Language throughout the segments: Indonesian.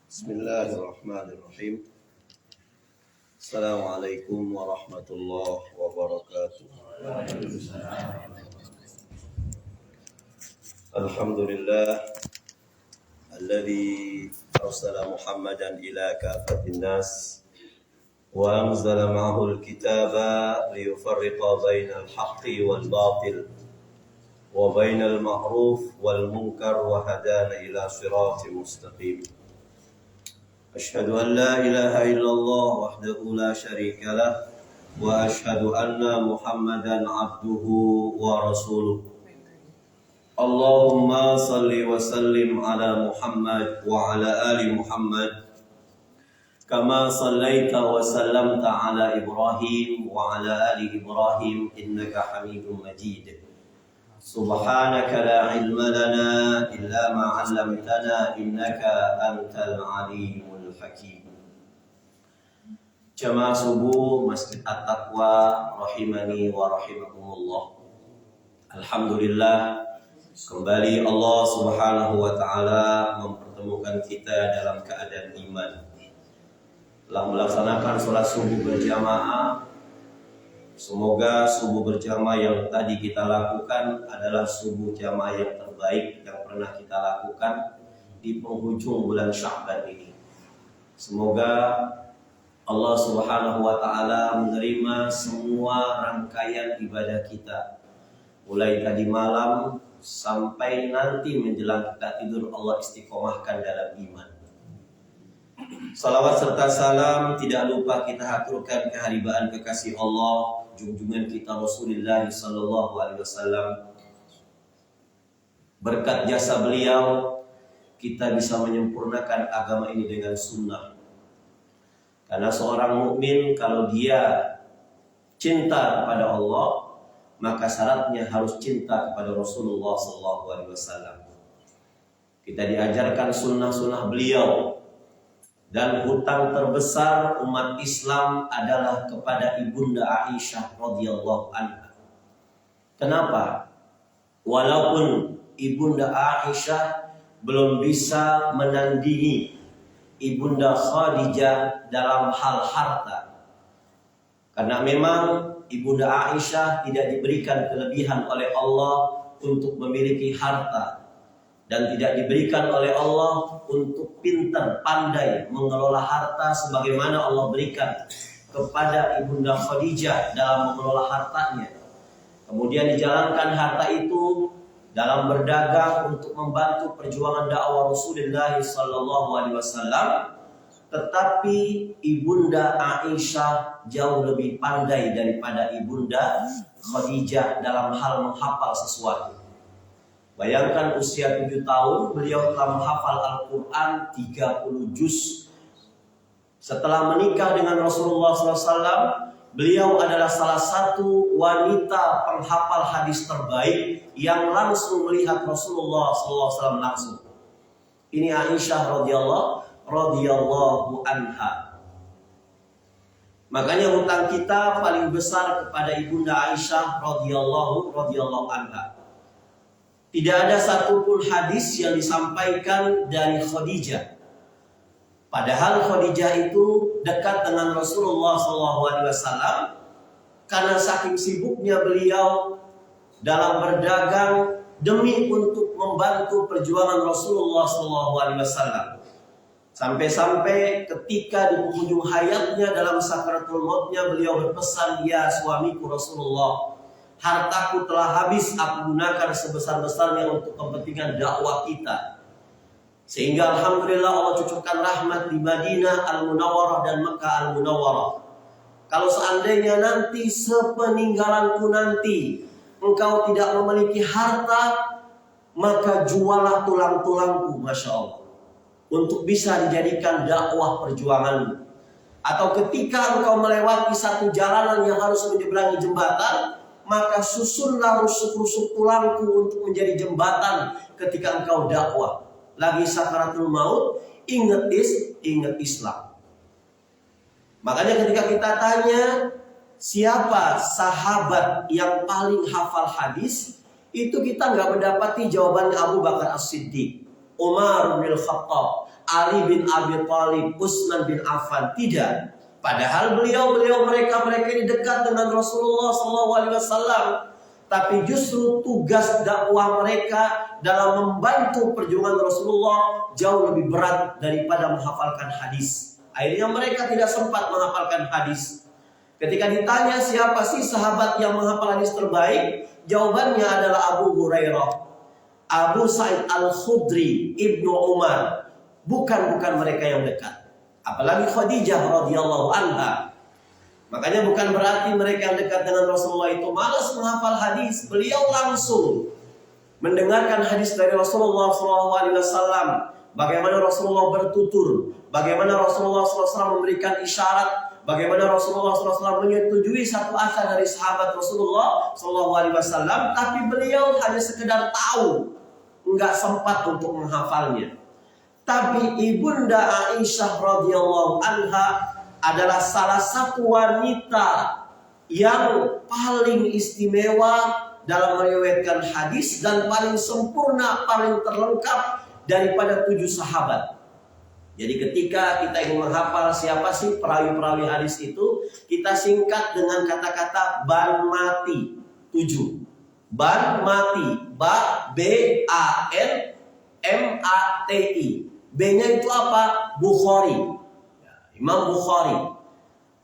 Bismillahirrahmanirrahim. Assalamualaikum warahmatullahi wabarakatuh. Alhamdulillah alladzi arsala Muhammadan ila kafatin nas wa anzala ma'ahu al-kitaba liyufarriqa bainal haqqi wal batil wa bainal ma'ruf wal munkar wa hadana ila siratin mustaqim. Asyhadu an la ilaha illallah wahdahu la syarika lah wa asyhadu anna Muhammadan abduhu wa rasuluh. Allahumma salli wa sallim ala Muhammad wa ala ali Muhammad kama sallaita wa sallamta ala Ibrahim wa ala ali Ibrahim innaka Hamidum Majid. Subhanaka la ilma lana illa ma 'allamtana innaka antal alimul hakim. Jamaah subuh Masjid At-Taqwa rahimani wa rahimakumullah. Alhamdulillah, kembali Allah Subhanahu wa taala mempertemukan kita dalam keadaan iman. Telah melaksanakan sholat subuh berjamaah. Semoga subuh berjamaah yang tadi kita lakukan adalah subuh jamaah yang terbaik yang pernah kita lakukan di penghujung bulan Sya'ban ini. Semoga Allah Subhanahu wa taala menerima semua rangkaian ibadah kita, mulai tadi malam sampai nanti menjelang kita tidur. Allah istiqomahkan dalam iman. Salawat serta salam tidak lupa kita haturkan keharibaan kekasih Allah, junjungan kita Rasulullah sallallahu alaihi wasallam. Berkat jasa beliau kita bisa menyempurnakan agama ini dengan sunnah. Karena seorang mukmin kalau dia cinta kepada Allah, maka syaratnya harus cinta kepada Rasulullah sallallahu alaihi wasallam. Kita diajarkan sunnah-sunnah beliau. Dan hutang terbesar umat Islam adalah kepada ibunda Aisyah radhiyallahu anha. Kenapa? Walaupun ibunda Aisyah belum bisa menandingi ibunda Khadijah dalam hal harta. Karena memang ibunda Aisyah tidak diberikan kelebihan oleh Allah untuk memiliki harta. Dan tidak diberikan oleh Allah untuk pintar, pandai mengelola harta sebagaimana Allah berikan kepada ibunda Khadijah dalam mengelola hartanya. Kemudian dijalankan harta itu dalam berdagang untuk membantu perjuangan dakwah Rasulullah sallallahu alaihi wasallam. Tetapi ibunda Aisyah jauh lebih pandai daripada ibunda Khadijah dalam hal menghafal sesuatu. Bayangkan usia 7 tahun beliau telah menghafal Al-Quran 30 juz. Setelah menikah dengan Rasulullah SAW, beliau adalah salah satu wanita penghafal hadis terbaik yang langsung melihat Rasulullah SAW langsung. Ini Aisyah radhiyallahu anha. Makanya hutang kita paling besar kepada ibunda Aisyah radhiyallahu anha. Tidak ada satupun hadis yang disampaikan dari Khadijah. Padahal Khadijah itu dekat dengan Rasulullah SAW karena saking sibuknya beliau dalam berdagang demi untuk membantu perjuangan Rasulullah SAW. Sampai-sampai ketika di penghujung hayatnya dalam sakaratul mautnya beliau berpesan, "Ya suamiku Rasulullah, hartaku telah habis, aku gunakan sebesar-besarnya untuk kepentingan dakwah kita." Sehingga alhamdulillah Allah cucukkan rahmat di Madinah Al-Munawwarah dan Mekah Al-Munawwarah. Kalau seandainya nanti sepeninggalanku nanti engkau tidak memiliki harta, maka jualah tulang-tulangku, Masya Allah, untuk bisa dijadikan dakwah perjuanganmu. Atau ketika engkau melewati satu jalanan yang harus menyeberangi jembatan, maka susunlah rusuk-rusuk tulangku untuk menjadi jembatan ketika engkau dakwah. Lagi sakaratul maut, ingat Islam. Makanya ketika kita tanya siapa sahabat yang paling hafal hadis, itu kita nggak mendapati jawaban Abu Bakar As-Siddiq. Umar bin Khattab, Ali bin Abi Thalib, Utsman bin Affan. Tidak. Padahal beliau mereka ini dekat dengan Rasulullah SAW. Tapi justru tugas dakwah mereka dalam membantu perjuangan Rasulullah jauh lebih berat daripada menghafalkan hadis. Akhirnya mereka tidak sempat menghafalkan hadis. Ketika ditanya siapa sih sahabat yang menghafal hadis terbaik, jawabannya adalah Abu Hurairah, Abu Sa'id Al-Khudri, Ibnu Umar. Bukan mereka yang dekat. Apalagi Khadijah radhiyallahu anha. Makanya bukan berarti mereka yang dekat dengan Rasulullah itu malas menghafal hadis. Beliau langsung mendengarkan hadis dari Rasulullah SAW. Bagaimana Rasulullah bertutur, bagaimana Rasulullah SAW memberikan isyarat, bagaimana Rasulullah SAW menyetujui satu asa dari sahabat Rasulullah SAW. Tapi beliau hanya sekedar tahu, enggak sempat untuk menghafalnya. Tapi Ibunda Aisyah radhiyallahu anha adalah salah satu wanita yang paling istimewa dalam meriwayatkan hadis dan paling sempurna, paling terlengkap daripada 7 sahabat. Jadi ketika kita ingin menghafal siapa sih perawi-perawi hadis itu, kita singkat dengan kata-kata ban mati 7. Ban mati, ba, B-A-N, M-A-T-I. B-nya itu apa? Bukhari, Imam Bukhari.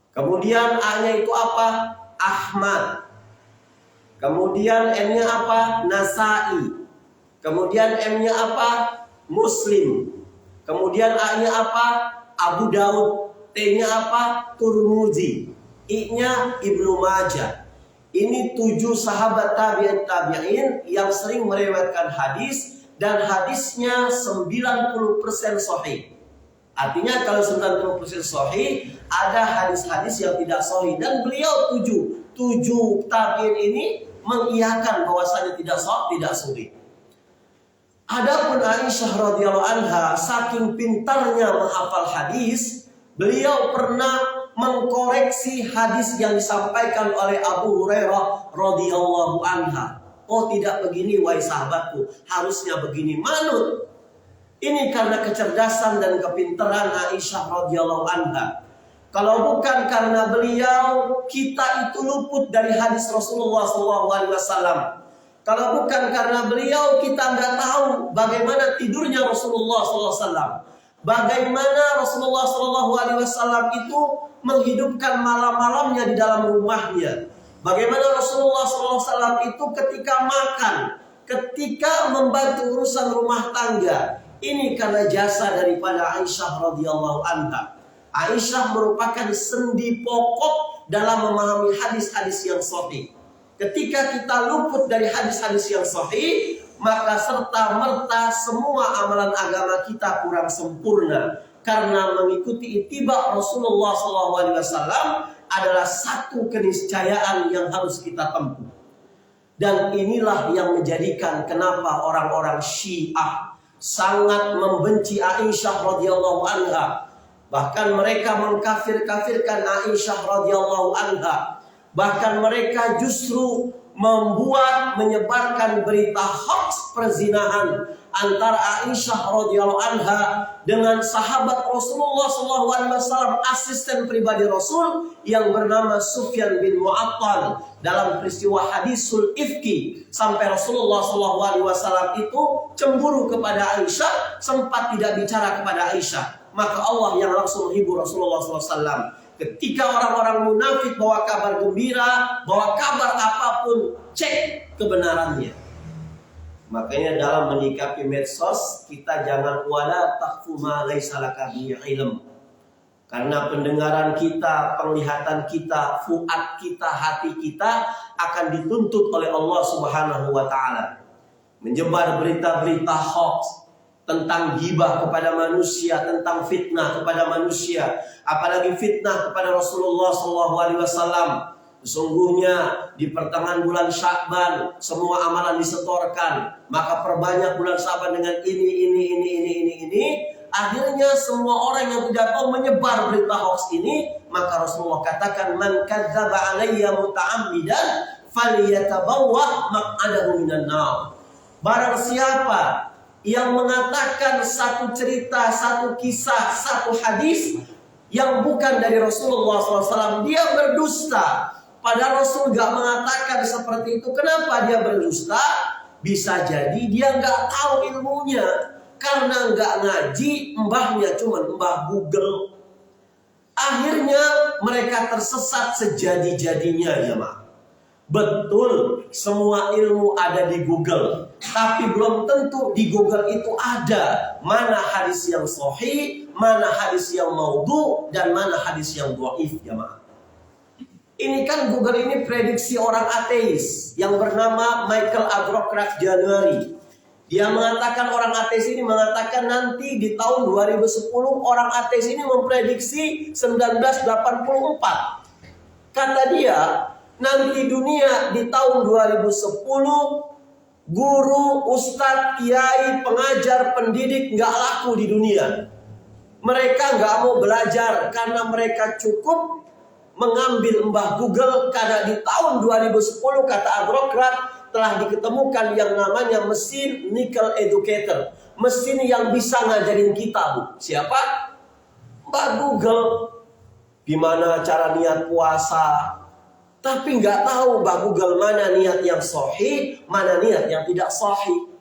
Kemudian A-nya itu apa? Ahmad. Kemudian M-nya apa? Nasa'i. Kemudian M-nya apa? Muslim. Kemudian A-nya apa? Abu Daud. T-nya apa? Turmuzi. I-nya Ibnu Majah. Ini 7 sahabat tabi'in yang sering meriwayatkan hadis. Dan hadisnya 90% sahih. Artinya kalau 90% sahih, ada hadis-hadis yang tidak sahih. Dan beliau 7 tabi'in ini mengiyakan bahwasanya tidak sahih. Adapun Aisyah radhiyallahu anha, saking pintarnya menghafal hadis, beliau pernah mengkoreksi hadis yang disampaikan oleh Abu Hurairah radhiyallahu anha. Oh, tidak begini wahai sahabatku, harusnya begini, manut. Ini karena kecerdasan dan kepintaran Aisyah radhiyallahu anha. Kalau bukan karena beliau, kita itu luput dari hadis Rasulullah SAW. Kalau bukan karena beliau, kita nggak tahu bagaimana tidurnya Rasulullah SAW. Bagaimana Rasulullah SAW itu menghidupkan malam-malamnya di dalam rumahnya. Bagaimana Rasulullah SAW itu ketika makan, ketika membantu urusan rumah tangga. Ini karena jasa daripada Aisyah radhiyallahu anha. Aisyah merupakan sendi pokok dalam memahami hadis-hadis yang sahih. Ketika kita luput dari hadis-hadis yang sahih, maka serta-merta semua amalan agama kita kurang sempurna. Karena mengikuti ittiba Rasulullah SAW adalah satu keniscayaan yang harus kita tempuh. Dan inilah yang menjadikan kenapa orang-orang Syiah sangat membenci Aisyah radhiyallahu anha. Bahkan mereka mengkafir-kafirkan Aisyah radhiyallahu anha. Bahkan mereka justru menyebarkan berita hoax perzinahan antara Aisyah radhiyallahu anha dengan sahabat Rasulullah SAW, asisten pribadi Rasul yang bernama Sufyan bin Mu'attal, dalam peristiwa hadisul ifki, sampai Rasulullah SAW itu cemburu kepada Aisyah, sempat tidak bicara kepada Aisyah. Maka Allah yang langsung menghibur Rasulullah SAW. Ketika orang-orang munafik bawa kabar gembira, bawa kabar apapun, cek kebenarannya. Makanya dalam menyikapi medsos, kita jangan wala taqfu ma laisa laka bihi ilm. Karena pendengaran kita, penglihatan kita, fuad kita, hati kita akan dituntut oleh Allah Subhanahu wa taala. Menyebar berita-berita hoax tentang ghibah kepada manusia, tentang fitnah kepada manusia, apalagi fitnah kepada Rasulullah SAW. Sesungguhnya di pertengahan bulan Sya'ban semua amalan disetorkan, maka perbanyak bulan Sya'ban dengan ini. Akhirnya semua orang yang tidak tahu menyebar berita hoax ini, maka Rasulullah katakan, man kadzdzaba alayya muta'ammidan falyatabawwa maq'adahu minan nar. Barang siapa yang mengatakan satu cerita, satu kisah, satu hadis yang bukan dari Rasulullah SAW, dia berdusta. Padahal Rasul gak mengatakan seperti itu. Kenapa dia berdusta? Bisa jadi dia gak tahu ilmunya. Karena gak ngaji, mbahnya cuma mbah Google. Akhirnya mereka tersesat sejadi-jadinya, ya mak. Betul, semua ilmu ada di Google. Tapi belum tentu di Google itu ada mana hadis yang sahih, mana hadis yang maudhu, dan mana hadis yang dhaif, ya mak. Ini kan Google ini prediksi orang ateis yang bernama Michael Agrocraft January. Dia mengatakan, orang ateis ini mengatakan nanti di tahun 2010 orang ateis ini memprediksi 1984. Kata dia, nanti dunia di tahun 2010 guru, ustadz, kiai, pengajar, pendidik nggak laku di dunia. Mereka nggak mau belajar karena mereka cukup mengambil mbah Google, karena di tahun 2010 kata Agrocrat telah diketemukan yang namanya mesin nickel educator, mesin yang bisa ngajarin kita, Bu. Siapa? Mbah Google. Gimana cara niat puasa? Tapi nggak tahu mbah Google mana niat yang sahih, mana niat yang tidak sahih.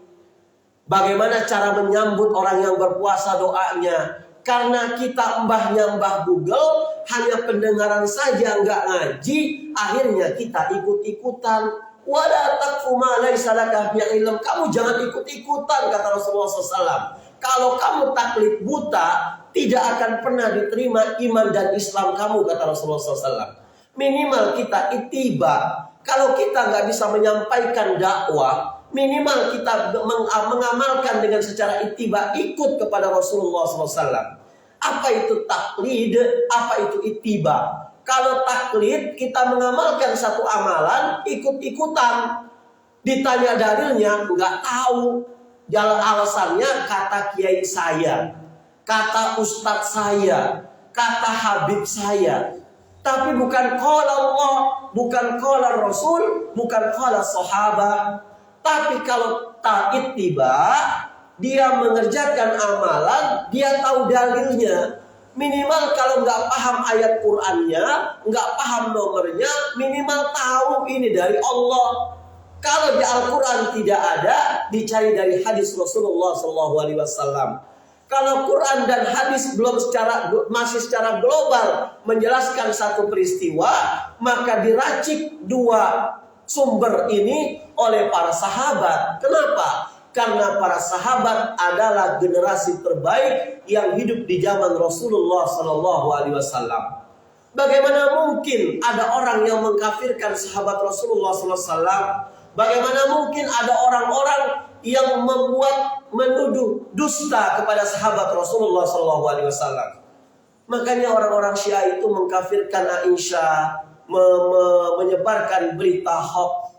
Bagaimana cara menyambut orang yang berpuasa doanya? Karena kita mbahnya mbah Google, hanya pendengaran saja nggak ngaji, akhirnya kita ikut-ikutan. Wala taqfu ma laysa laka bihi ilm. Kamu jangan ikut-ikutan, kata Rasulullah SAW. Kalau kamu taklid buta, tidak akan pernah diterima iman dan Islam kamu, kata Rasulullah SAW. Minimal kita ittiba. Kalau kita nggak bisa menyampaikan dakwah, minimal kita mengamalkan dengan secara ittiba, ikut kepada Rasulullah SAW. Apa itu taklid? Apa itu ittiba? Kalau taklid, kita mengamalkan satu amalan, ikut-ikutan. Ditanya dalilnya, nggak tahu. Jalan alasannya, kata kiai saya, kata ustadz saya, kata habib saya. Tapi bukan qala Allah, bukan qala Rasul, bukan qala sahabat. Tapi kalau ta'ittiba, dia mengerjakan amalan, dia tahu dalilnya. Minimal kalau nggak paham ayat Qur'annya, nggak paham nomornya, minimal tahu ini dari Allah. Kalau di Al-Quran tidak ada, dicari dari hadis Rasulullah SAW. Kalau Quran dan hadis masih secara global menjelaskan satu peristiwa, maka diracik dua sumber ini oleh para sahabat. Kenapa? Karena para sahabat adalah generasi terbaik yang hidup di zaman Rasulullah SAW. Bagaimana mungkin ada orang yang mengkafirkan sahabat Rasulullah SAW? Bagaimana mungkin ada orang-orang yang menuduh dusta kepada sahabat Rasulullah SAW? Makanya orang-orang Syiah itu mengkafirkan Aisyah, menyebarkan berita hoax.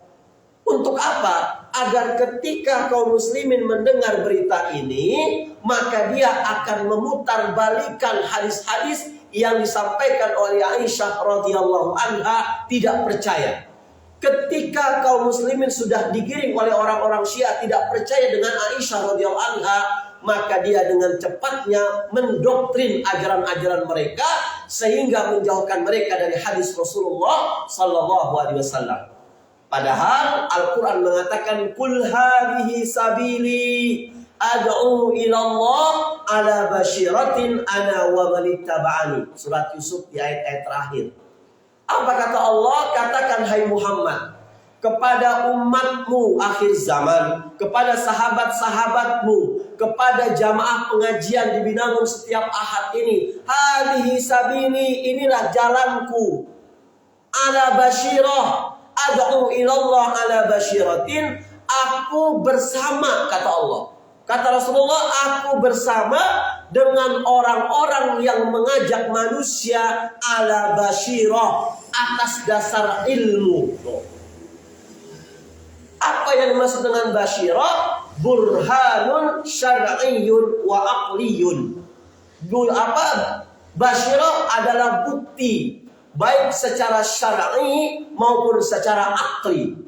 Untuk apa? Agar ketika kaum muslimin mendengar berita ini, maka dia akan memutarbalikkan hadis-hadis yang disampaikan oleh Aisyah radhiyallahu anha, tidak percaya. Ketika kaum muslimin sudah digiring oleh orang-orang Syiah tidak percaya dengan Aisyah radhiyallahu anha, maka dia dengan cepatnya mendoktrin ajaran-ajaran mereka sehingga menjauhkan mereka dari hadis Rasulullah sallallahu alaihi wasallam. Padahal Al-Quran mengatakan Qul hadhihi sabili ad'u ilallah ala basyiratin ana wa manittaba'ani. Surat Yusuf di ayat-ayat terakhir. Apa kata Allah? Katakan hai Muhammad kepada umatmu akhir zaman, kepada sahabat-sahabatmu, kepada jamaah pengajian di Binangun setiap Ahad ini. Hadhihi sabili, inilah jalanku. Ala basyirah, ad'u ilallah ala basyiratin, aku bersama, kata Allah. Kata Rasulullah, aku bersama dengan orang-orang yang mengajak manusia ala basyirah, atas dasar ilmu. Apa yang dimaksud dengan basyirah? Burhanun syar'iyyun wa aqliyun. Basyirah adalah bukti, baik secara syar'i maupun secara akli.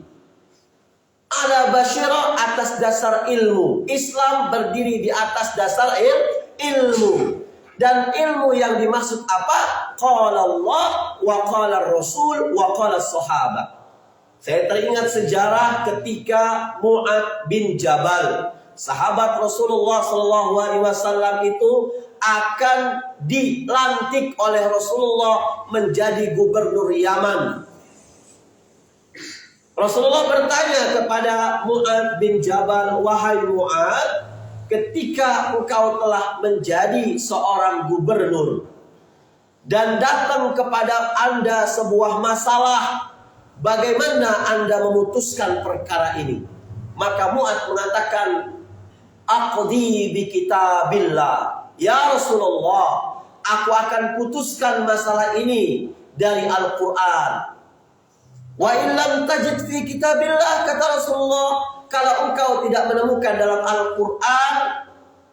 ala basyirah, atas dasar ilmu. Islam berdiri di atas dasar ilmu. Dan ilmu yang dimaksud apa? Qala Allah wa qala Rasul wa qala sahabat. Saya teringat sejarah ketika Mu'adz bin Jabal, sahabat Rasulullah SAW itu akan dilantik oleh Rasulullah menjadi gubernur Yaman. Rasulullah bertanya kepada Mu'adz bin Jabal, wahai Mu'adz, ketika engkau telah menjadi seorang gubernur dan datang kepada Anda sebuah masalah, bagaimana Anda memutuskan perkara ini? Maka Mu'adz mengatakan, aqdi bi kitabillah. Ya Rasulullah, aku akan putuskan masalah ini dari Al-Quran. Wa illam tajid fi kitabillah, kata Rasulullah, kalau engkau tidak menemukan dalam Al-Quran,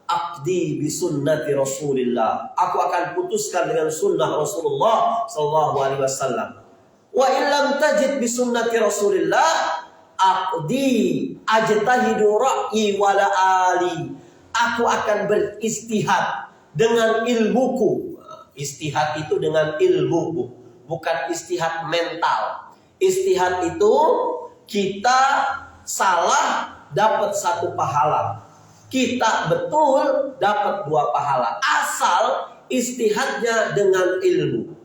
aqdi bi sunnati Rasulillah, aku akan putuskan dengan sunnah Rasulullah sallallahu alaihi wasallam. Wa illam tajid bi sunnati Rasulillah, aqdi ajtahidu ra'yi wala ali, aku akan beristihad dengan ilmuku. Istihad itu dengan ilmuku, bukan istihad mental. Istihad itu kita salah dapat 1 pahala, kita betul dapat 2 pahala, asal istihadnya dengan ilmu.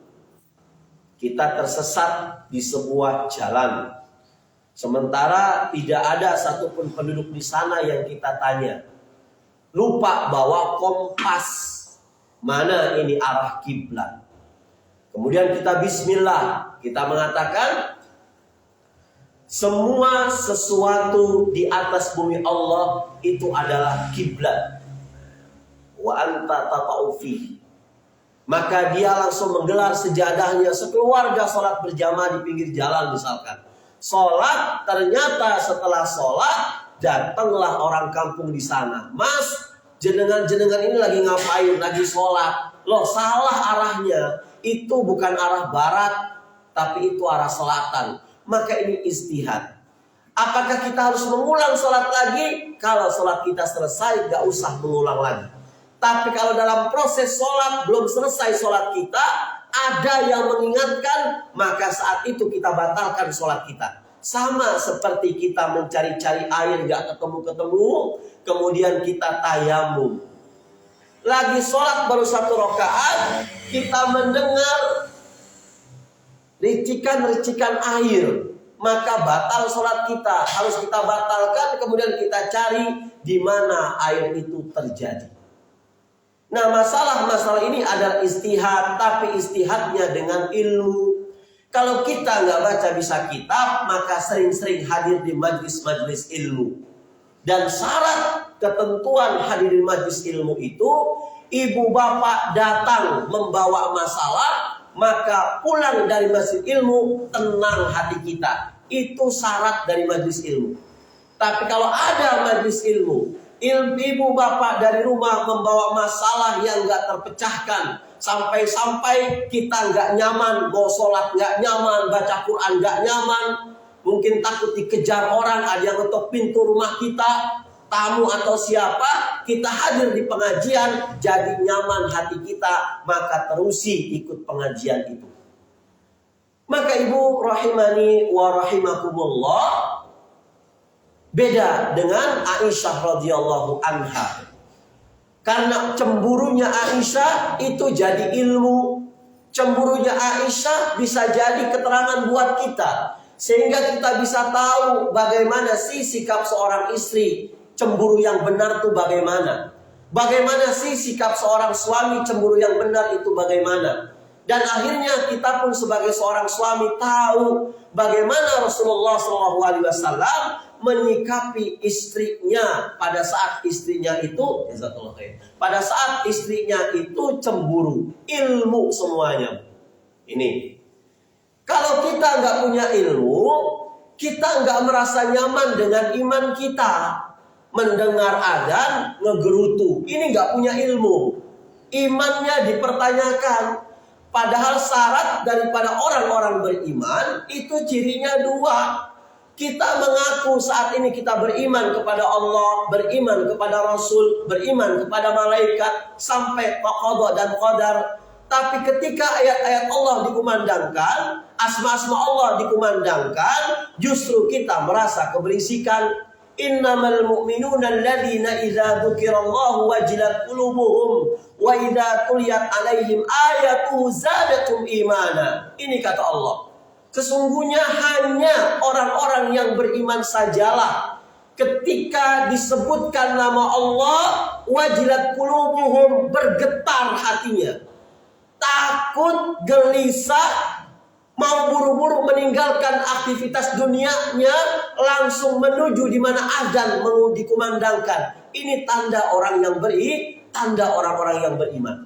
Kita tersesat di sebuah jalan, sementara tidak ada satupun penduduk di sana yang kita tanya. Lupa bawa kompas, mana ini arah kiblat. Kemudian kita bismillah, kita mengatakan semua sesuatu di atas bumi Allah itu adalah kiblat. Wa anta tata'u fihi. Maka dia langsung menggelar sejadahnya, sekeluarga sholat berjamaah di pinggir jalan misalkan. Sholat, ternyata setelah sholat datanglah orang kampung di sana. Mas, jenengan-jenengan ini lagi ngapain? Lagi sholat. Loh, salah arahnya. Itu bukan arah barat, tapi itu arah selatan. Maka ini istihad. Apakah kita harus mengulang sholat lagi? Kalau sholat kita selesai, gak usah mengulang lagi. Tapi kalau dalam proses sholat belum selesai sholat kita, ada yang mengingatkan, maka saat itu kita batalkan sholat kita. Sama seperti kita mencari-cari air gak ketemu-ketemu, kemudian kita tayamum. Lagi sholat baru 1 rakaat, kita mendengar ricikan-ricikan air, maka batal sholat kita. Harus kita batalkan, kemudian kita cari di mana air itu terjadi. Nah, masalah-masalah ini adalah istihad, tapi istihadnya dengan ilmu. Kalau kita nggak baca bisa kitab, maka sering-sering hadir di majlis-majlis ilmu. Dan syarat ketentuan hadir di majlis ilmu itu, ibu bapak datang membawa masalah, maka pulang dari majlis ilmu tenang hati kita. Itu syarat dari majlis ilmu. Tapi kalau ada majlis ilmu, ibu bapak dari rumah membawa masalah yang gak terpecahkan, sampai-sampai kita gak nyaman, mau sholat gak nyaman, baca Quran gak nyaman, mungkin takut dikejar orang, ada yang ngetok pintu rumah kita, tamu atau siapa, kita hadir di pengajian, jadi nyaman hati kita, maka terusi ikut pengajian itu. Maka ibu rahimani wa rahimakumullah, beda dengan Aisyah radhiyallahu anha. Karena cemburunya Aisyah itu jadi ilmu. Cemburunya Aisyah bisa jadi keterangan buat kita, sehingga kita bisa tahu bagaimana sih sikap seorang istri. Cemburu yang benar itu bagaimana? Bagaimana sih sikap seorang suami cemburu yang benar itu bagaimana? Dan akhirnya kita pun sebagai seorang suami tahu bagaimana Rasulullah SAW menyikapi istrinya pada saat istrinya itu, pada saat istrinya itu cemburu. Ilmu semuanya. Ini. Kalau kita nggak punya ilmu, kita nggak merasa nyaman dengan iman kita. Mendengar adzan ngegerutu, ini nggak punya ilmu, imannya dipertanyakan. Padahal syarat daripada orang-orang beriman itu cirinya 2. Kita mengaku saat ini kita beriman kepada Allah, beriman kepada Rasul, beriman kepada malaikat, sampai qada dan qadar. Tapi ketika ayat-ayat Allah dikumandangkan, asma-asma Allah dikumandangkan, justru kita merasa keberisikan. Innamal mu'minuna alladzina idza dzukirallahu wajilat qulubuhum wa idza tuliyat alaihim ayatuhu zadatum imana. Ini kata Allah. Sesungguhnya hanya orang-orang yang beriman sajalah ketika disebutkan nama Allah, wajilat qulubuhum, bergetar hatinya, takut, gelisah, mau buru-buru meninggalkan aktivitas dunianya, langsung menuju di mana azan dikumandangkan. Ini tanda orang yang tanda orang-orang yang beriman.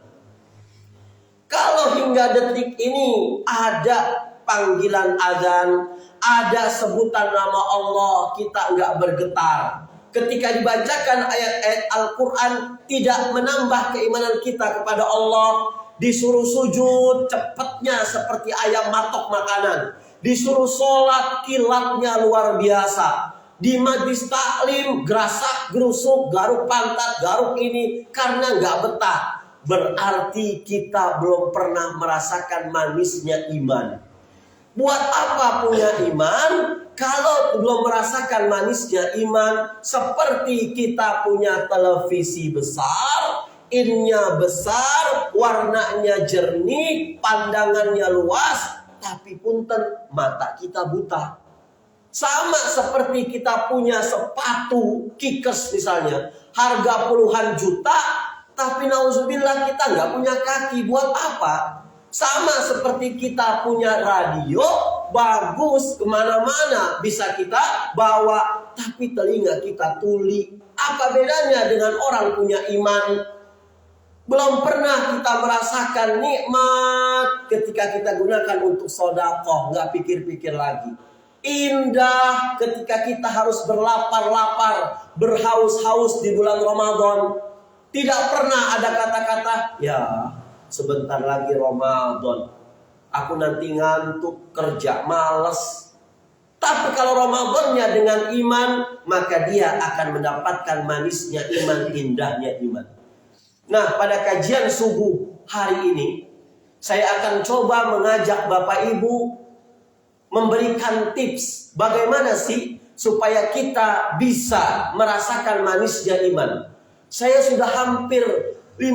Kalau hingga detik ini ada panggilan azan, ada sebutan nama Allah, kita enggak bergetar. Ketika dibacakan ayat-ayat Al-Quran, tidak menambah keimanan kita kepada Allah. Disuruh sujud, cepatnya seperti ayam matok makanan. Disuruh sholat, kilatnya luar biasa. Di majlis taklim, gerasak, gerusuk, garuk pantat, garuk ini, karena enggak betah. Berarti kita belum pernah merasakan manisnya iman. Buat apa punya iman kalau belum merasakan manisnya iman? Seperti kita punya televisi besar, innya besar, warnanya jernih, pandangannya luas, tapi punten mata kita buta. Sama seperti kita punya sepatu kickers misalnya, harga puluhan juta, tapi nauzubillah kita nggak punya kaki. Buat apa? Sama seperti kita punya radio, bagus, kemana-mana bisa kita bawa, tapi telinga kita tuli. Apa bedanya dengan orang punya iman? Belum pernah kita merasakan nikmat ketika kita gunakan untuk sedekah, nggak pikir-pikir lagi. Indah ketika kita harus berlapar-lapar, berhaus-haus di bulan Ramadan. Tidak pernah ada kata-kata, ya sebentar lagi Ramadan, aku nanti ngantuk, kerja, malas. Tapi kalau Ramadannya dengan iman, maka dia akan mendapatkan manisnya iman, indahnya iman. Nah, pada kajian subuh hari ini, saya akan coba mengajak Bapak Ibu memberikan tips bagaimana sih supaya kita bisa merasakan manisnya iman. Saya sudah hampir 50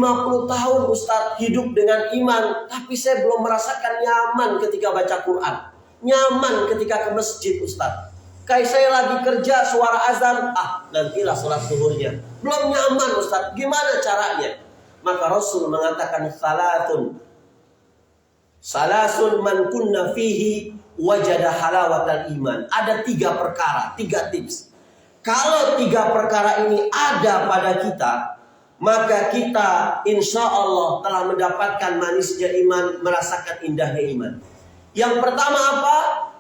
tahun Ustadz hidup dengan iman, tapi saya belum merasakan nyaman ketika baca Quran, nyaman ketika ke masjid Ustadz. Kayak saya lagi kerja suara azan, nantilah sholat zuhurnya, belum nyaman Ustadz. Gimana caranya? Maka Rasul mengatakan salasun man kunna fihi wajada halawatal iman. Ada 3 perkara, 3 tips. Kalau 3 perkara ini ada pada kita, maka kita insya Allah telah mendapatkan manisnya iman, merasakan indahnya iman. Yang pertama apa?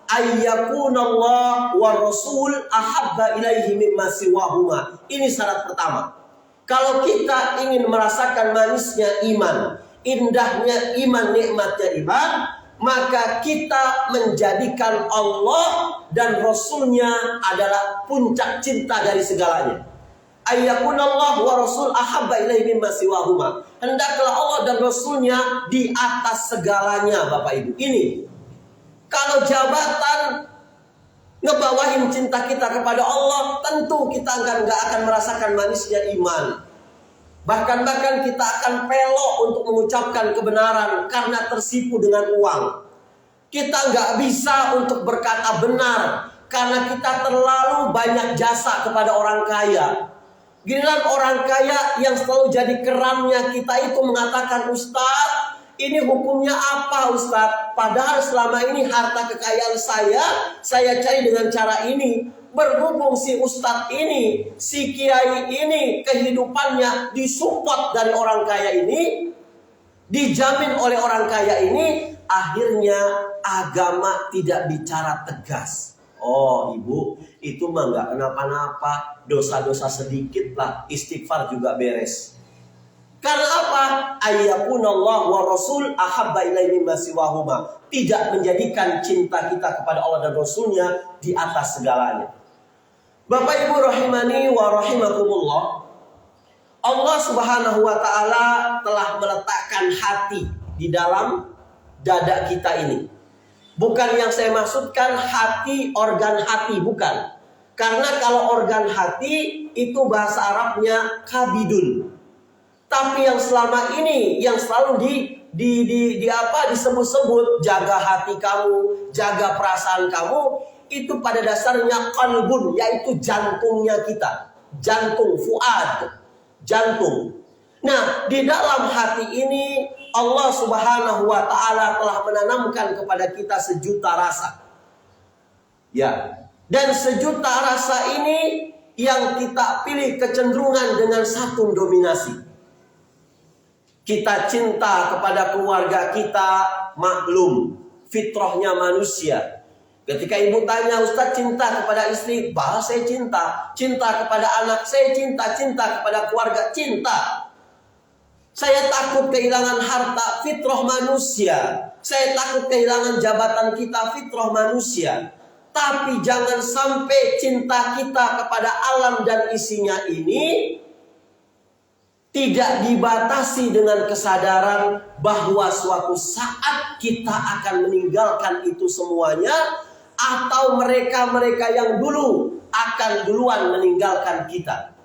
Ayyakunallah wa rasul ahabba ilaihi mimma siwahuma. Ini syarat pertama. Kalau kita ingin merasakan manisnya iman, indahnya iman, nikmatnya iman, maka kita menjadikan Allah dan Rasulnya adalah puncak cinta dari segalanya. Ayyakunallah wa rasul ahabba ilaihi mimma siwahuma. Hendaklah Allah dan Rasulnya di atas segalanya, Bapak Ibu. Ini kalau jabatan ngebawain cinta kita kepada Allah, tentu kita nggak akan merasakan manisnya iman. Bahkan kita akan pelok untuk mengucapkan kebenaran karena tersipu dengan uang. Kita nggak bisa untuk berkata benar karena kita terlalu banyak jasa kepada orang kaya. Giliran orang kaya yang selalu jadi kerannya kita itu mengatakan, Ustadz, ini hukumnya apa Ustadz? Padahal selama ini harta kekayaan saya cari dengan cara ini. Berhubung si Ustadz ini, si Kiai ini, kehidupannya disupport dari orang kaya ini, dijamin oleh orang kaya ini, akhirnya agama tidak bicara tegas. Oh ibu, itu mah nggak kenapa-napa, dosa-dosa sedikit lah, istighfar juga beres. Karena apa? Ayyakunallah wa rasul ahabba ilaihi mimma siwahuma. Tidak menjadikan cinta kita kepada Allah dan Rasulnya di atas segalanya. Bapak Ibu rahimani wa rahimakumullah. Allah Subhanahu wa taala telah meletakkan hati di dalam dada kita ini. Bukan yang saya maksudkan hati, organ hati, bukan. Karena kalau organ hati itu bahasa Arabnya kabidun. Tapi yang selama ini yang selalu disebut-sebut jaga hati kamu, jaga perasaan kamu, itu pada dasarnya qalbun, yaitu jantungnya kita. Jantung, fuad, jantung. Nah, di dalam hati ini Allah Subhanahu wa taala telah menanamkan kepada kita sejuta rasa. Ya. Dan sejuta rasa ini yang kita pilih kecenderungan dengan satu dominasi. Kita cinta kepada keluarga kita, maklum, fitrahnya manusia. Ketika ibu tanya, Ustaz cinta kepada istri, bahas saya cinta. Cinta kepada anak, saya cinta. Cinta kepada keluarga, cinta. Saya takut kehilangan harta, fitrah manusia. Saya takut kehilangan jabatan kita, fitrah manusia. Tapi jangan sampai cinta kita kepada alam dan isinya ini tidak dibatasi dengan kesadaran bahwa suatu saat kita akan meninggalkan itu semuanya, atau mereka-mereka yang dulu akan duluan meninggalkan kita.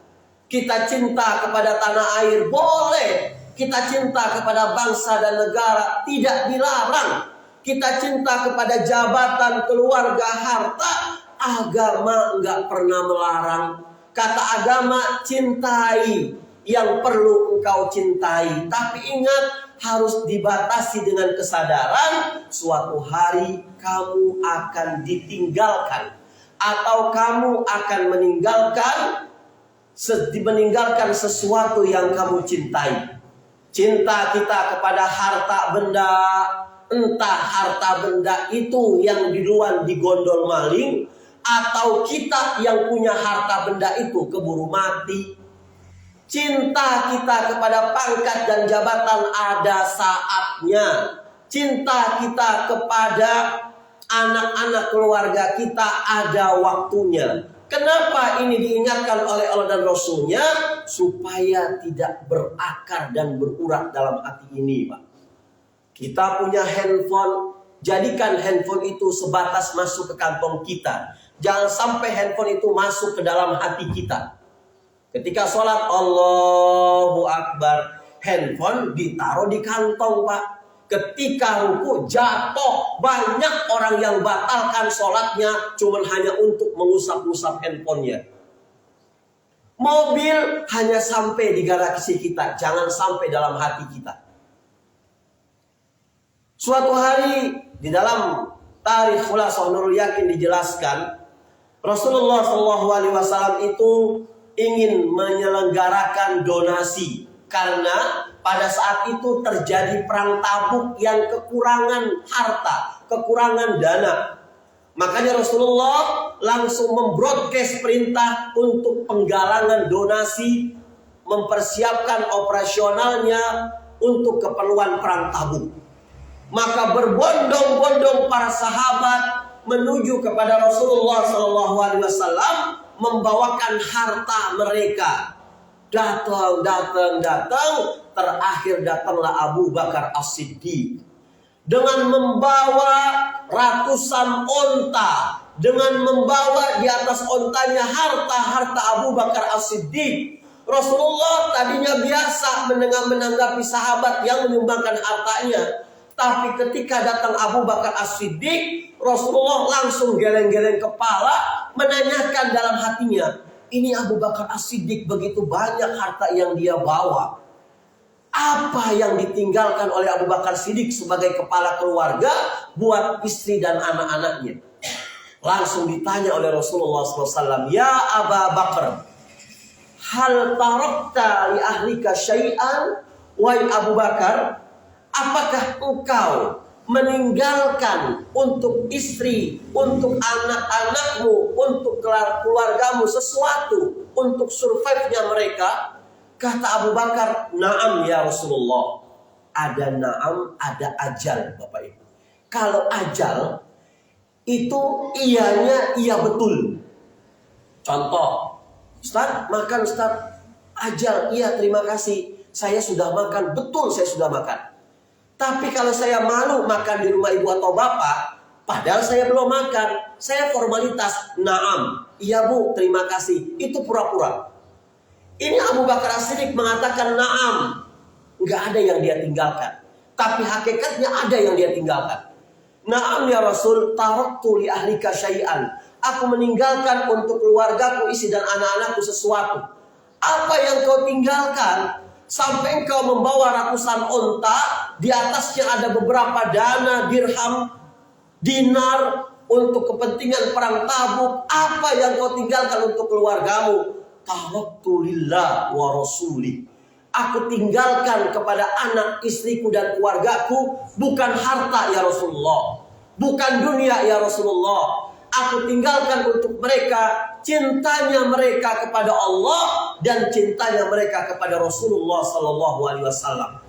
Kita cinta kepada tanah air boleh, kita cinta kepada bangsa dan negara tidak dilarang. Kita cinta kepada jabatan, keluarga, harta, agama enggak pernah melarang. Kata agama, cintai yang perlu engkau cintai. Tapi ingat, harus dibatasi dengan kesadaran suatu hari kamu akan ditinggalkan, atau kamu akan meninggalkan sesuatu yang kamu cintai. Cinta kita kepada harta benda, entah harta benda itu yang duluan digondol maling, atau kita yang punya harta benda itu keburu mati. Cinta kita kepada pangkat dan jabatan ada saatnya. Cinta kita kepada anak-anak keluarga kita ada waktunya. Kenapa ini diingatkan oleh Allah dan Rasulnya? Supaya tidak berakar dan berurat dalam hati ini, Pak. Kita punya handphone, jadikan handphone itu sebatas masuk ke kantong kita. Jangan sampai handphone itu masuk ke dalam hati kita. Ketika sholat, Allahu Akbar, handphone ditaruh di kantong, Pak. Ketika ruku jatuh, banyak orang yang batalkan sholatnya cuma hanya untuk mengusap-usap handphonenya. Mobil hanya sampai di garasi kita, jangan sampai dalam hati kita. Suatu hari di dalam Tarikh Khulasah Nurul Yakin dijelaskan, Rasulullah SAW itu ingin menyelenggarakan donasi karena pada saat itu terjadi perang Tabuk yang kekurangan harta, kekurangan dana. Makanya Rasulullah langsung membroadcast perintah untuk penggalangan donasi, mempersiapkan operasionalnya untuk keperluan perang Tabuk. Maka berbondong-bondong para sahabat menuju kepada Rasulullah SAW membawakan harta mereka. Datang, terakhir datanglah Abu Bakar As-Siddiq dengan membawa ratusan onta, dengan membawa di atas ontanya harta-harta Abu Bakar As-Siddiq. Rasulullah tadinya biasa menanggapi sahabat yang menyumbangkan hartanya. Tapi ketika datang Abu Bakar As-Siddiq, Rasulullah langsung geleng-geleng kepala, menanyakan dalam hatinya, ini Abu Bakar As-Siddiq begitu banyak harta yang dia bawa. Apa yang ditinggalkan oleh Abu Bakar Siddiq sebagai kepala keluarga buat istri dan anak-anaknya? Langsung ditanya oleh Rasulullah SAW, Ya Abu Bakar, hal tarakta li ahlika syai'an? Wahai Abu Bakar, apakah engkau meninggalkan untuk istri, untuk anak-anakmu, untuk keluargamu sesuatu untuk survive-nya mereka? Kata Abu Bakar, "Na'am ya Rasulullah." Ada na'am, ada ajal, Bapak Ibu. Kalau ajal itu iyanya iya betul. Contoh, Ustaz, makan Ustaz. Ajal, iya terima kasih. Saya sudah makan, betul saya sudah makan. Tapi kalau saya malu makan di rumah ibu atau bapak, padahal saya belum makan, saya formalitas, na'am, iya bu, terima kasih. Itu pura-pura. Ini Abu Bakar As-Siddiq mengatakan na'am. Nggak ada yang dia tinggalkan. Tapi hakikatnya ada yang dia tinggalkan. Na'am ya Rasul, taraktu li ahlika syai'an. Aku meninggalkan untuk keluargaku, istri dan anak-anakku sesuatu. Apa yang kau tinggalkan? Sampai engkau membawa ratusan onta, di atasnya ada beberapa dana, dirham, dinar, untuk kepentingan perang Tabuk. Apa yang kau tinggalkan untuk keluargamu? Taraktu lillah wa rasuli. Aku tinggalkan kepada anak, istriku dan keluargaku bukan harta ya Rasulullah, bukan dunia ya Rasulullah. Aku tinggalkan untuk mereka cintanya mereka kepada Allah dan cintanya mereka kepada Rasulullah Sallallahu Alaihi Wasallam.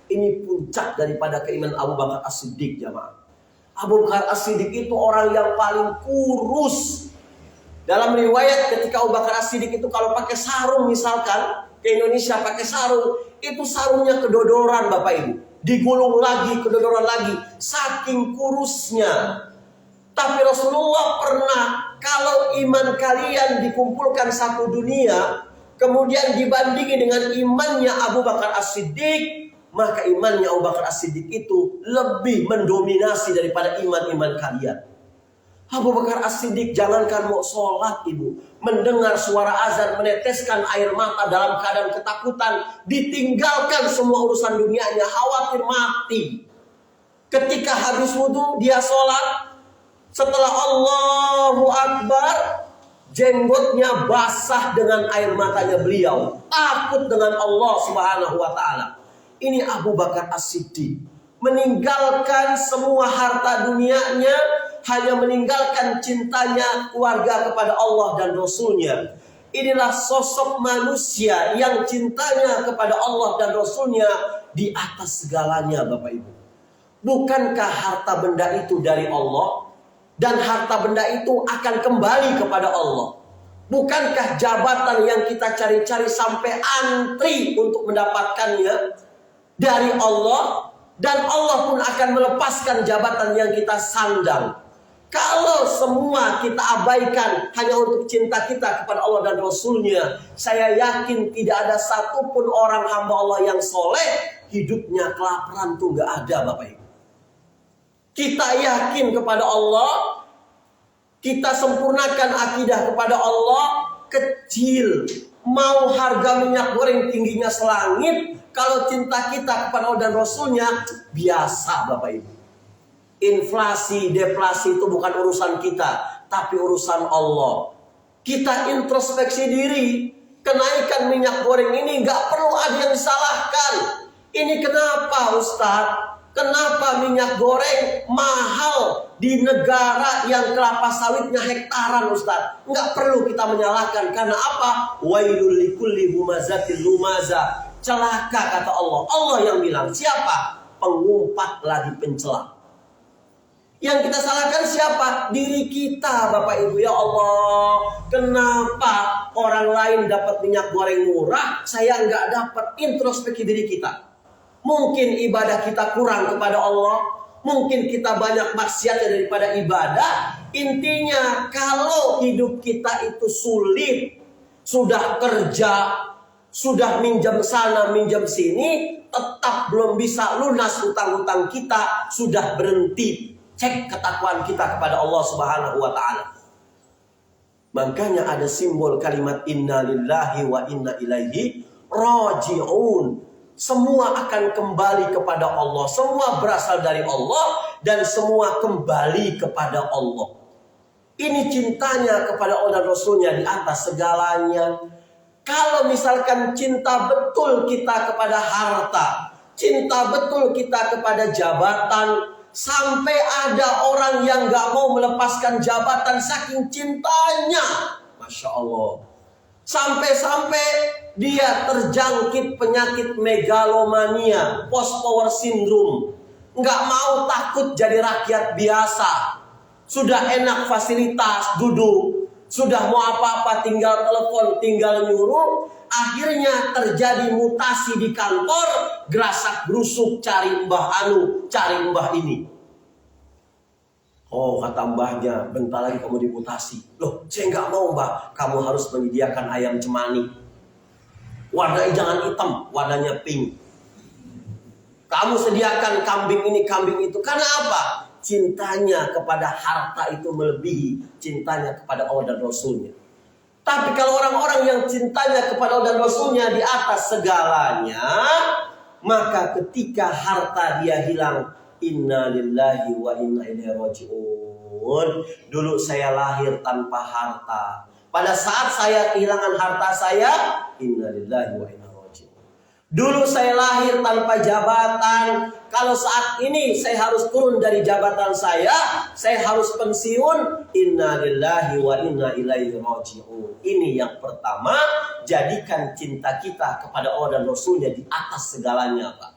Ini puncak daripada keimanan Abu Bakar As-Siddiq, jamaah. Abu Bakar As-Siddiq itu orang yang paling kurus. Dalam riwayat ketika Abu Bakar As-Siddiq itu kalau pakai sarung misalkan, ke Indonesia pakai sarung, itu sarungnya kedodoran Bapak Ibu. Digulung lagi, kedodoran lagi. Saking kurusnya. Tapi Rasulullah pernah, kalau iman kalian dikumpulkan satu dunia, kemudian dibandingin dengan imannya Abu Bakar As-Siddiq, maka imannya Abu Bakar As-Siddiq itu lebih mendominasi daripada iman-iman kalian. Abu Bakar As-Siddiq jangankan mau sholat ibu, mendengar suara azan meneteskan air mata dalam keadaan ketakutan, ditinggalkan semua urusan dunianya, khawatir mati. Ketika habis wudhu dia sholat, setelah Allahu Akbar, jenggotnya basah dengan air matanya beliau, takut dengan Allah Subhanahu wa Ta'ala. Ini Abu Bakar As-Siddiq meninggalkan semua harta dunianya, hanya meninggalkan cintanya keluarga kepada Allah dan Rasulnya. Inilah sosok manusia yang cintanya kepada Allah dan Rasulnya di atas segalanya, Bapak Ibu. Bukankah harta benda itu dari Allah? Dan harta benda itu akan kembali kepada Allah. Bukankah jabatan yang kita cari-cari sampai antri untuk mendapatkannya dari Allah? Dan Allah pun akan melepaskan jabatan yang kita sandang. Kalau semua kita abaikan hanya untuk cinta kita kepada Allah dan Rasulnya, saya yakin tidak ada satupun orang hamba Allah yang soleh, hidupnya kelaparan tuh gak ada Bapak Ibu. Kita yakin kepada Allah, kita sempurnakan akidah kepada Allah, kecil. Mau harga minyak goreng tingginya selangit, kalau cinta kita kepada Allah dan Rasulnya, biasa Bapak Ibu. Inflasi, deflasi itu bukan urusan kita, tapi urusan Allah. Kita introspeksi diri. Kenaikan minyak goreng ini gak perlu ada yang disalahkan. Ini kenapa Ustaz? Kenapa minyak goreng mahal di negara yang kelapa sawitnya hektaran Ustaz? Nggak perlu kita menyalahkan. Karena apa? Wailul likulli humazatil lumaza. Celaka kata Allah. Allah yang bilang. Siapa? Pengumpat lagi pencela. Yang kita salahkan siapa? Diri kita Bapak Ibu. Ya Allah, kenapa orang lain dapat minyak goreng murah, saya nggak dapat? Introspeksi diri kita. Mungkin ibadah kita kurang kepada Allah, mungkin kita banyak maksiatnya daripada ibadah. Intinya kalau hidup kita itu sulit, sudah kerja, sudah minjam sana, minjam sini, tetap belum bisa lunas utang-utang kita, sudah berhenti. Cek ketakwaan kita kepada Allah Subhanahu wa Ta'ala. Makanya ada simbol kalimat inna lillahi wa inna ilaihi raji'un. Semua akan kembali kepada Allah. Semua berasal dari Allah dan semua kembali kepada Allah. Ini cintanya kepada Allah dan Rasulnya di atas segalanya. Kalau misalkan cinta betul kita kepada harta, cinta betul kita kepada jabatan, sampai ada orang yang gak mau melepaskan jabatan saking cintanya. Masya Allah. Sampai-sampai dia terjangkit penyakit megalomania, post power syndrome. Nggak mau, takut jadi rakyat biasa. Sudah enak fasilitas, duduk. Sudah mau apa-apa tinggal telepon, tinggal nyuruh. Akhirnya terjadi mutasi di kantor. Gerasak gerusuk cari mbah anu, cari mbah ini. Oh, kata mbahnya, bentar lagi kamu dimutasi. Loh, saya nggak mau mbah. Kamu harus menyediakan ayam cemani. Warnanya jangan hitam, warnanya pink. Kamu sediakan kambing ini, kambing itu. Karena apa? Cintanya kepada harta itu melebihi cintanya kepada Allah dan Rasulnya. Tapi kalau orang-orang yang cintanya kepada Allah dan Rasulnya di atas segalanya, maka ketika harta dia hilang, inna lillahi wa inna ilaihi raji'un. Dulu saya lahir tanpa harta. Pada saat saya kehilangan harta saya, inna lillahi wa inna ilaihi raji'un. Dulu saya lahir tanpa jabatan. Kalau saat ini saya harus turun dari jabatan saya harus pensiun, inna lillahi wa inna ilaihi raji'un. Ini yang pertama, jadikan cinta kita kepada Allah dan Rasulnya di atas segalanya, Pak.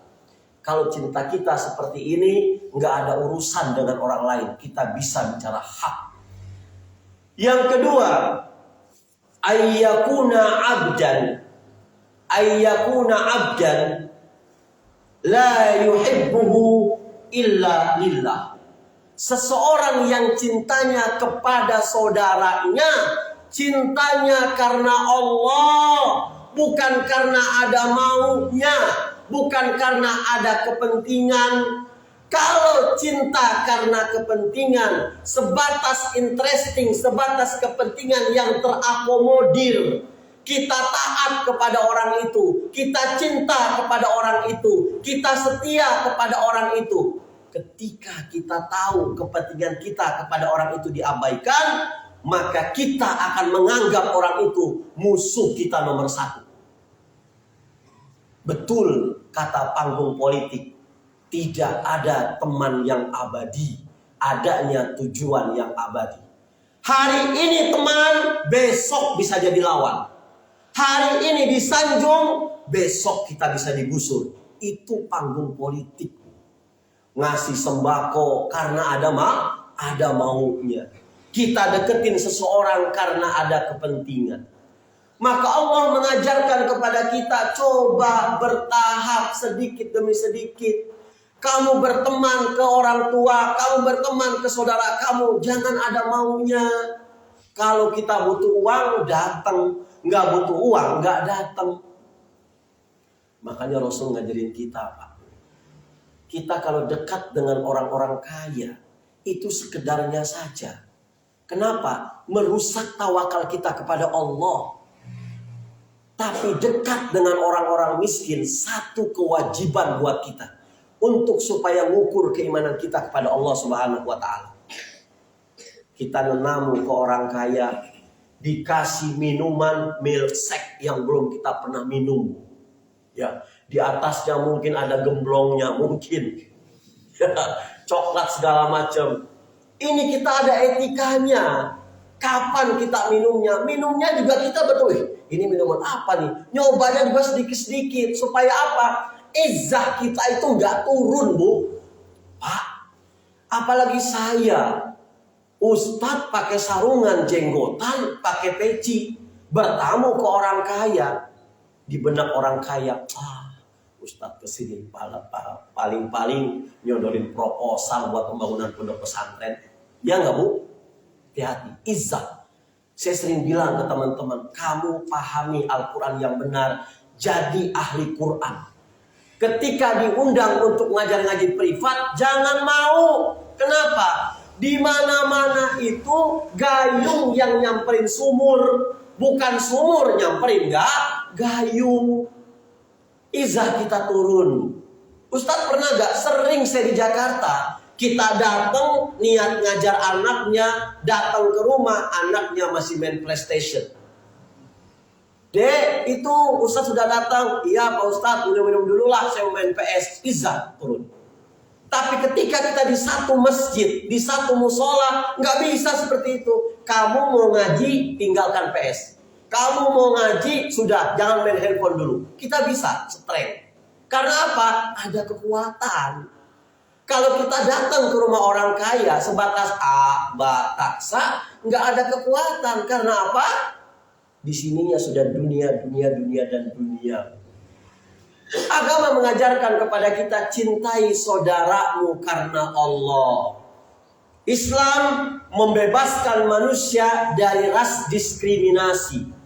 Kalau cinta kita seperti ini, nggak ada urusan dengan orang lain. Kita bisa bicara hak. Yang kedua, ayyakuna abdan la yuhibbuhu illa lillah. Seseorang yang cintanya kepada saudaranya, cintanya karena Allah, bukan karena ada maunya, bukan karena ada kepentingan. Kalau cinta karena kepentingan, sebatas interesting, sebatas kepentingan yang terakomodir, kita taat kepada orang itu, kita cinta kepada orang itu, kita setia kepada orang itu. Ketika kita tahu kepentingan kita kepada orang itu diabaikan, maka kita akan menganggap orang itu musuh kita nomor satu. Betul kata panggung politik, tidak ada teman yang abadi, adanya tujuan yang abadi. Hari ini teman, besok bisa jadi lawan. Hari ini disanjung, besok kita bisa digusur. Itu panggung politik. Ngasih sembako karena ada maunya. Kita deketin seseorang karena ada kepentingan. Maka Allah mengajarkan kepada kita, coba bertahap sedikit demi sedikit. Kamu berteman ke orang tua, kamu berteman ke saudara kamu, jangan ada maunya. Kalau kita butuh uang, datang. Nggak butuh uang, nggak datang. Makanya Rasul ngajarin kita, Pak. Kita kalau dekat dengan orang-orang kaya, itu sekedarnya saja. Kenapa? Merusak tawakal kita kepada Allah. Tapi dekat dengan orang-orang miskin, satu kewajiban buat kita. Untuk supaya mengukur keimanan kita kepada Allah Subhanahu wa Ta'ala. Kita menamu ke orang kaya, dikasih minuman milkshake yang belum kita pernah minum. Ya, di atasnya mungkin ada gemblongnya, mungkin. Ya, coklat segala macam. Ini kita ada etikanya. Kapan kita minumnya? Minumnya juga kita betul. Ini minuman apa nih? Nyobanya juga sedikit-sedikit. Supaya apa? Izzah kita itu nggak turun, Bu. Pak, apalagi saya, Ustadz pakai sarungan jenggotan, pakai peci, bertamu ke orang kaya. Di benak orang kaya, Ustadz kesini paling-paling nyodorin proposal buat pembangunan pondok pesantren. Ya nggak, Bu? Hati-hati, izzah. Saya sering bilang ke teman-teman, kamu pahami Al-Quran yang benar, jadi ahli Quran. Ketika diundang untuk ngajar-ngaji privat, jangan mau. Kenapa? Di mana-mana itu gayung yang nyamperin sumur, bukan sumur nyamperin gayung. Izzah kita turun. Ustadz pernah gak sering saya di Jakarta, kita datang niat ngajar anaknya, datang ke rumah anaknya masih main PlayStation. Dek, itu Ustadz sudah datang. Iya Pak Ustadz, minum dulu lah, saya mau main PS. Izzah turun. Tapi ketika kita di satu masjid, di satu musola, nggak bisa seperti itu. Kamu mau ngaji, tinggalkan PS. Kamu mau ngaji, sudah, jangan main handphone dulu. Kita bisa strength. Karena apa? Ada kekuatan. Kalau kita datang ke rumah orang kaya sebatas A, B, taksa, nggak ada kekuatan. Karena apa? Di sininya sudah dunia dan dunia. Agama mengajarkan kepada kita cintai saudaramu karena Allah. Islam membebaskan manusia dari ras diskriminasi.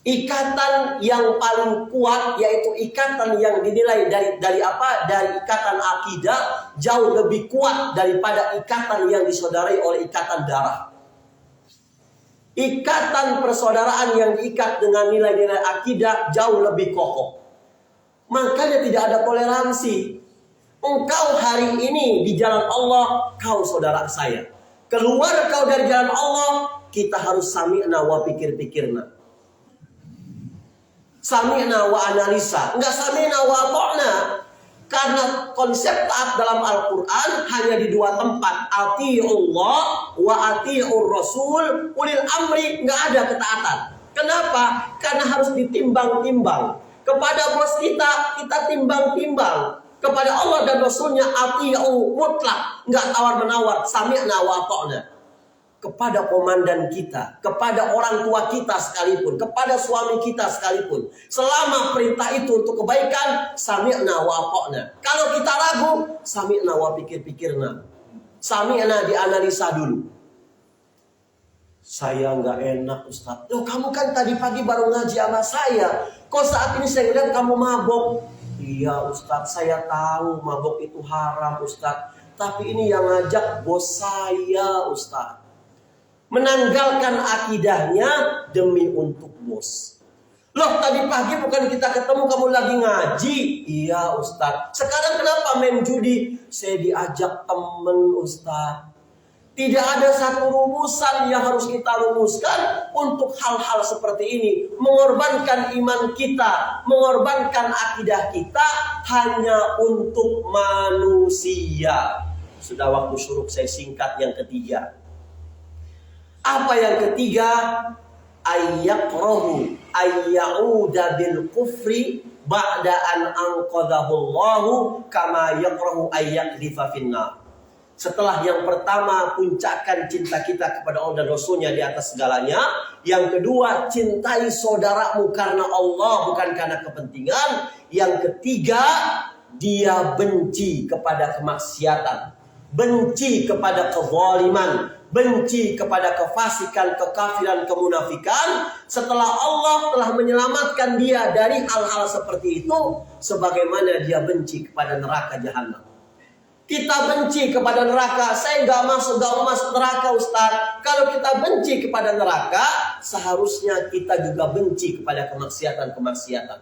Ikatan yang paling kuat yaitu ikatan yang dinilai dari apa? Dari ikatan akidah jauh lebih kuat daripada ikatan yang disaudarai oleh ikatan darah. Ikatan persaudaraan yang diikat dengan nilai-nilai akidah jauh lebih kokoh. Makanya tidak ada toleransi. Engkau hari ini di jalan Allah, kau saudara saya. Keluar kau dari jalan Allah, kita harus sami'na wa pikir-pikirna. Sami'na wa analisa. Enggak sami'na wa ta'na. Karena konsep taat dalam Al-Quran hanya di dua tempat. Ati'ullah wa ati'ur rasul ulil amri. Enggak ada ketaatan. Kenapa? Karena harus ditimbang-timbang. Kepada bos kita timbang-timbang. Kepada Allah dan Rasulnya ati'u mutlak, nggak tawar-menawar, sami'na wa ta'na. Kepada komandan kita, kepada orang tua kita sekalipun, kepada suami kita sekalipun, selama perintah itu untuk kebaikan, sami'na wa ta'na. Kalau kita ragu, sami'na wa pikir-pikirna. Sami'na dianalisa dulu. Saya nggak enak Ustaz. Loh, kamu kan tadi pagi baru ngaji sama saya. Kok saat ini saya lihat kamu mabok? Iya Ustadz, saya tahu mabok itu haram Ustadz. Tapi ini yang ngajak bos saya Ustadz. Menanggalkan akidahnya demi untuk bos. Loh, tadi pagi bukan kita ketemu kamu lagi ngaji? Iya Ustadz. Sekarang kenapa main judi? Saya diajak temen Ustadz. Tidak ada satu rumusan yang harus kita rumuskan untuk hal-hal seperti ini. Mengorbankan iman kita, mengorbankan akidah kita hanya untuk manusia. Sudah waktu syuruk, saya singkat yang ketiga. Apa yang ketiga? Ayyakrahu ayyauda bil kufri ba'da an anqadhahu Allahu kama yakrahu ayyakdifa finnar. Setelah yang pertama, puncakkan cinta kita kepada Allah dan Rasulnya di atas segalanya. Yang kedua, cintai saudaramu karena Allah, bukan karena kepentingan. Yang ketiga, dia benci kepada kemaksiatan, benci kepada kezaliman, benci kepada kefasikan, kekafiran, kemunafikan. Setelah Allah telah menyelamatkan dia dari hal-hal seperti itu, sebagaimana dia benci kepada neraka jahanam. Kita benci kepada neraka. Saya gak masuk neraka Ustaz. Kalau kita benci kepada neraka, seharusnya kita juga benci kepada kemaksiatan-kemaksiatan.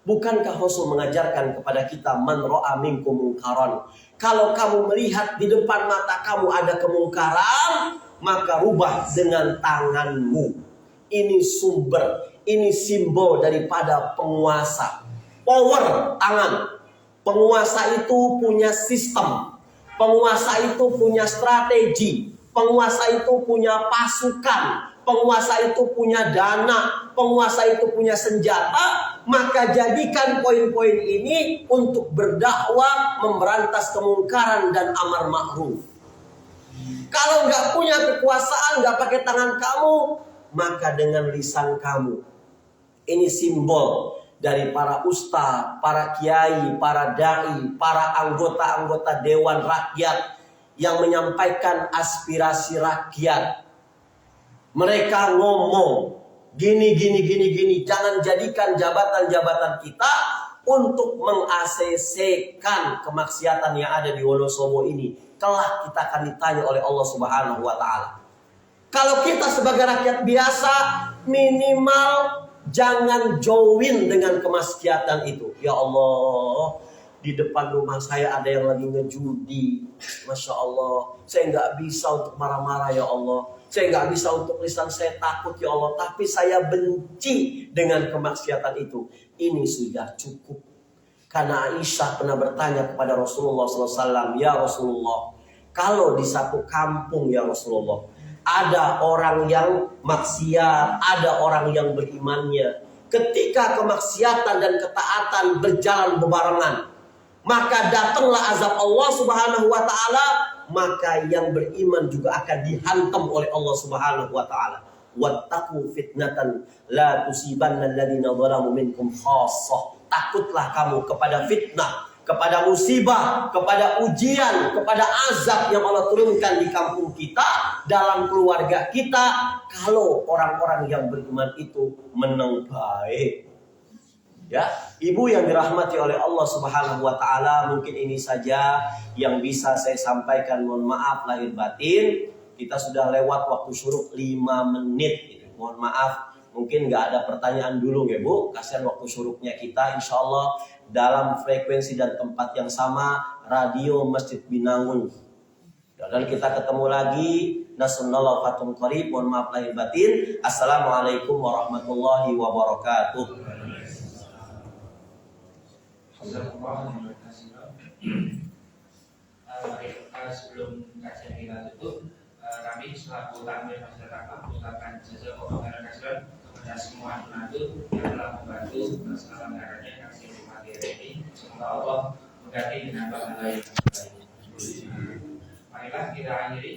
Bukankah Rasul mengajarkan kepada kita, man ra'a minkum mungkaran? Kalau kamu melihat di depan mata kamu ada kemungkaran, maka rubah dengan tanganmu. Ini sumber, ini simbol daripada penguasa. Power tangan. Penguasa itu punya sistem, penguasa itu punya strategi, penguasa itu punya pasukan, penguasa itu punya dana, penguasa itu punya senjata. Maka jadikan poin-poin ini untuk berdakwah, memberantas kemungkaran dan amar ma'ruf. Kalau nggak punya kekuasaan, nggak pakai tangan kamu, maka dengan lisan kamu. Ini simbol dari para ustaz, para kiai, para dai, para anggota-anggota dewan rakyat yang menyampaikan aspirasi rakyat. Mereka ngomong gini. Jangan jadikan jabatan-jabatan kita untuk meng-ACC-kan kemaksiatan yang ada di Wonosobo ini. Kelak kita akan ditanya oleh Allah Subhanahu wa taala. Kalau kita sebagai rakyat biasa, minimal jangan join dengan kemaksiatan itu. Ya Allah, di depan rumah saya ada yang lagi ngejudi. Masya Allah, saya nggak bisa untuk marah-marah ya Allah. Saya nggak bisa untuk lisan saya takut ya Allah. Tapi saya benci dengan kemaksiatan itu. Ini sudah cukup. Karena Aisyah pernah bertanya kepada Rasulullah SAW, ya Rasulullah, kalau di satu kampung ya Rasulullah, Ada orang yang maksiat, ada orang yang berimannya. Ketika kemaksiatan dan ketaatan berjalan bebarengan, maka datanglah azab Allah Subhanahu wa taala, maka yang beriman juga akan dihantam oleh Allah Subhanahu wa taala. Wattaqu fitnatan la tusibanna alladziina zalamu minkum khassah. Takutlah kamu kepada fitnah, kepada musibah, kepada ujian, kepada azab yang Allah turunkan di kampung kita, dalam keluarga kita, kalau orang-orang yang beriman itu menang baik. Ya, ibu yang dirahmati oleh Allah Subhanahu wa taala, mungkin ini saja yang bisa saya sampaikan. Mohon maaf lahir batin. Kita sudah lewat waktu syuruk 5 menit. Mohon maaf, mungkin nggak ada pertanyaan dulu ya Bu. Kasihan waktu syuruknya kita. Insya Allah dalam frekuensi dan tempat yang sama, radio Masjid Binangun. Dan kita ketemu lagi. Nasunallahu fatum qarib. Mohon maaf lahir batin. Assalamualaikum warahmatullahi wabarakatuh. Sebelum kajian kita tutup, kami selaku takmir masyarakat mengucapkan jazakallahu khairan kepada semua donatur yang telah membantu keselenggarannya kajian materi ini. Semoga Allah mengganti dengan pahala yang baik. Marilah kita akhiri.